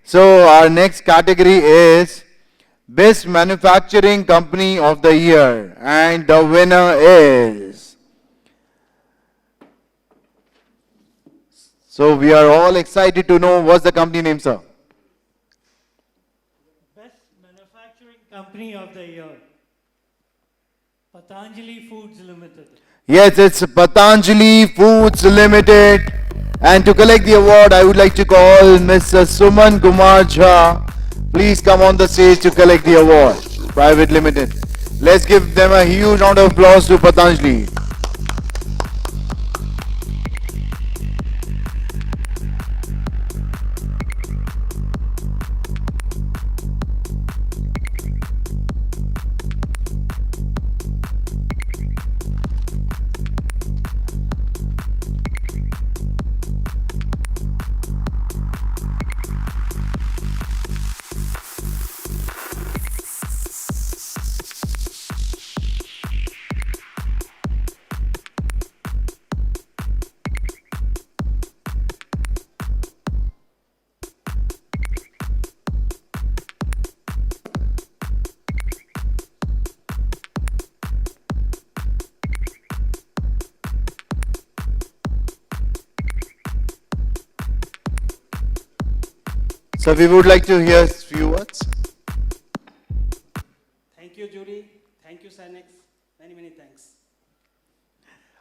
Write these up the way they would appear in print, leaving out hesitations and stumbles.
So our next category is Best Manufacturing Company of the Year, and the winner is. So we are all excited to know what's the company name, sir. Best Manufacturing Company of the Year, Patanjali Foods Limited. Yes, it's Patanjali Foods Limited. And to collect the award, I would like to call Mr. Suman Kumar Jha. Please come on the stage to collect the award. Private Limited. Let's give them a huge round of applause to Patanjali. So we would like to hear a few words. Thank you, jury. Thank you, Synnex. Many thanks.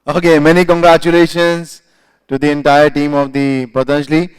Okay, many congratulations to the entire team of the Patanjali.